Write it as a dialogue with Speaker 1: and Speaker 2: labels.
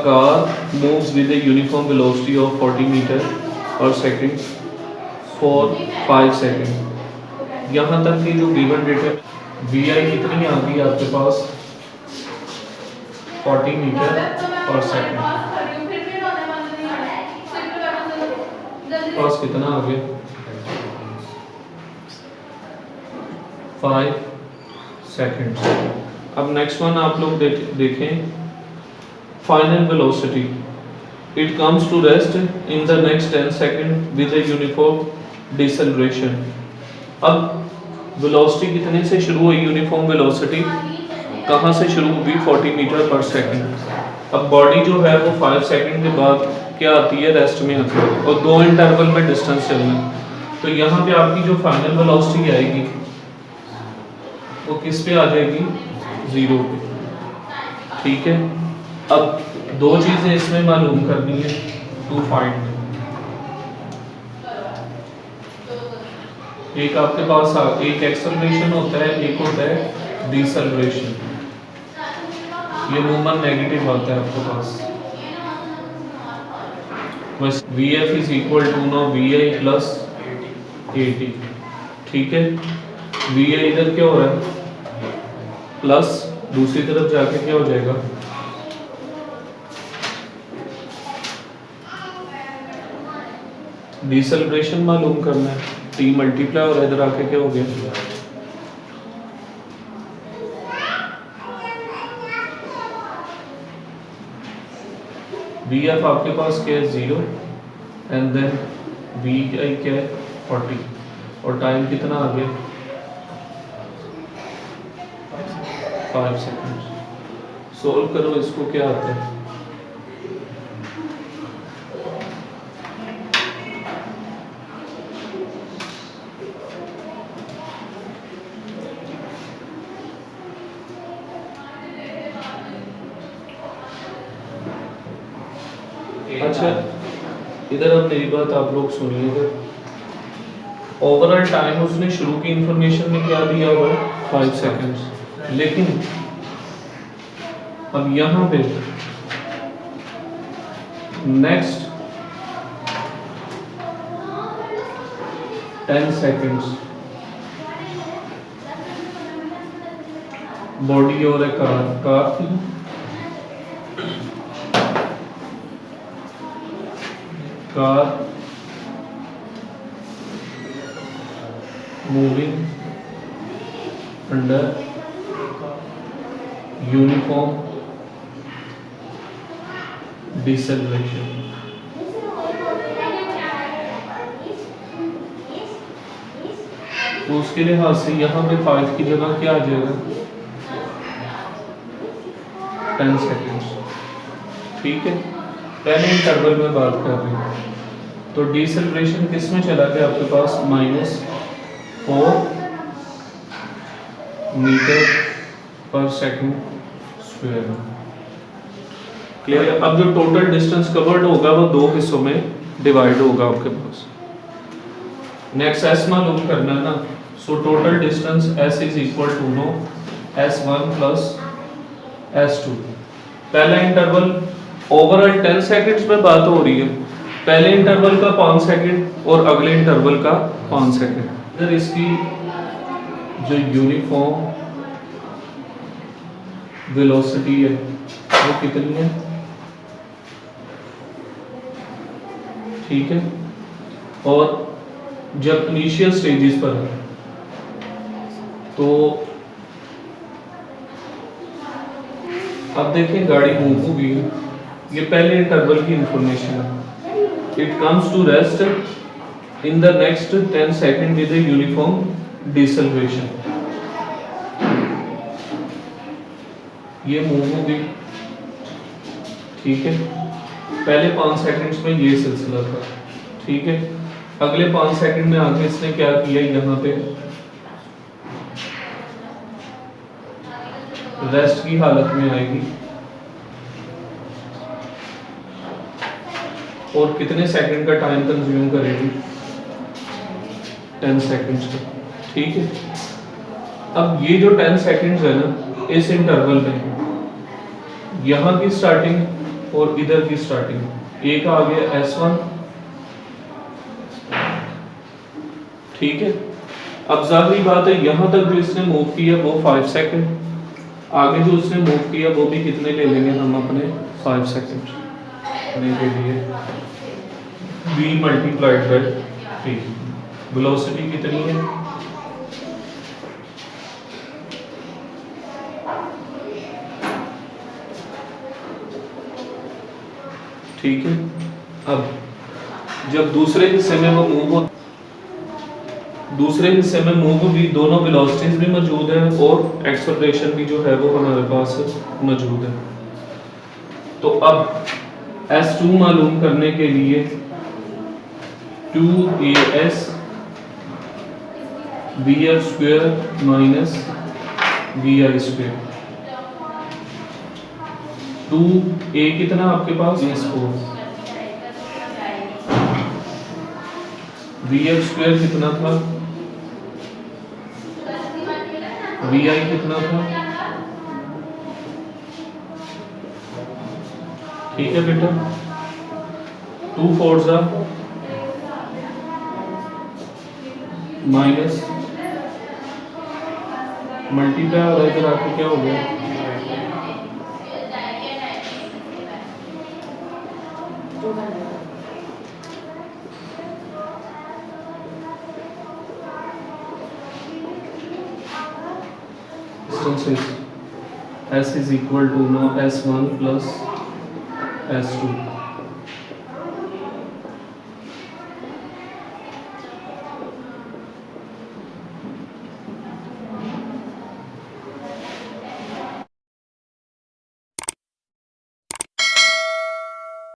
Speaker 1: car moves with a uniform velocity of 40 meter per second for 5 second. यहाँ तक की जो गिवन डेटा वी आई कितनी आ गई आपके पास 40 मीटर पर सेकेंड, पास कितना आ गया 5 सेकेंड। अब नेक्स्ट वन आप लोग देखें final velocity, it comes to rest in the next 10 second with a uniform deceleration. अब वेलोसिटी कितने से शुरू हुई, यूनिफॉर्म वेलोसिटी कहाँ से शुरू हुई 40 मीटर पर सेकेंड। अब बॉडी जो है वो 5 सेकेंड के बाद क्या आती है, रेस्ट में आती है और 2 इंटरवल में डिस्टेंस चलना है। तो यहाँ पे आपकी जो फाइनल वेलोसिटी आएगी वो किस पे आ जाएगी 0 पे, ठीक है। अब 2 चीजें इसमें मालूम करनी है टू फाइंड। एक आपके पास एक एक्सेलरेशन होता है, एक होता है डिसेलरेशन। ये नॉर्मल नेगेटिव आता है आपके पास। बस V F is equal to no V I plus 80, ठीक है। वी आई इधर क्या हो रहा है प्लस, दूसरी तरफ जाके क्या हो जाएगा डिसेलरेशन मालूम करना है, टी मल्टीप्लाई और इधर आके क्या हो गया वी एफ आपके पास क्या है 0 एंड देन वी आई क्या है 40 और टाइम कितना आ गया 5 सेकेंड। सोल्व करो इसको, क्या आता है अच्छा इधर अब मेरी बात आप लोग सुनिएगा। ओवरऑल टाइम उसने शुरू की इंफॉर्मेशन में क्या दिया हुआ है 5 सेकेंड्स, लेकिन अब यहां पे नेक्स्ट 10 सेकेंड्स बॉडी और एक कार थी, car moving under uniform deceleration. तो उसके लिहाज से यहाँ पे 5 की जगह क्या आ जाएगा 10 सेकेंड्स, ठीक है। पहले इंटरवल में बात कर रहे हैं तो डिसेलरेशन किस में चला गया आपके पास -4 मीटर पर सेकेंड स्क्वायर। क्लियर। अब जो टोटल डिस्टेंस कवर्ड होगा वो 2 हिस्सों में डिवाइड होगा आपके पास। नेक्स्ट एस मालूम करना है ना, so total distance S is equal to no S1 plus S2। पहला इंटरवल ओवरऑल 10 सेकेंड्स में बात हो रही है, पहले इंटरवल का 5 सेकेंड और अगले इंटरवल का 5 सेकेंड। इधर इसकी जो यूनिफॉर्म वेलोसिटी है वो कितनी है, ठीक है। और जब इनिशियल स्टेजेस पर है तो अब देखें गाड़ी मूव होगी, ये पहले इंटरवल की इंफॉर्मेशन है। It comes to rest in the next 10 second with a uniform deceleration. ये मूव होगी, ठीक है। पहले 5 सेकेंड्स में ये सिलसिला था, ठीक है। अगले 5 सेकेंड में आगे इसने क्या किया, यहाँ पे रेस्ट की हालत में आएगी और कितने सेकंड का टाइम कंज्यूम करेगी 10 सेकंड्स का, ठीक है। अब ये जो 10 सेकंड्स है ना, इस इंटरवल में यहाँ की स्टार्टिंग और इधर की स्टार्टिंग, ए का आ गया S1, ठीक है। अब जाहिर बात है यहाँ तक जो इसने मूव किया वो 5 सेकंड, आगे जो उसने मूव किया वो भी कितने ले लेंगे हम अपने 5 सेकंड के लिए, v मल्टीप्लाइड बाय 3। वेलोसिटी कितनी है, ठीक है। अब जब दूसरे हिस्से में वो मूव हो, दूसरे हिस्से में मूव भी दोनों वेलोसिटीज भी मौजूद है और एक्सेलरेशन भी जो है वो हमारे पास मौजूद है। तो अब S2 मालूम करने के लिए 2as vf square minus vi square, 2a कितना आपके पास S4, vf स्क्वायर कितना था, vi कितना था, ठीक है बेटा। 2 4 जा माइनस मल्टीप्लाई हो रहा है, इधर आके क्या हो गया, S is equal to now S1 plus S2,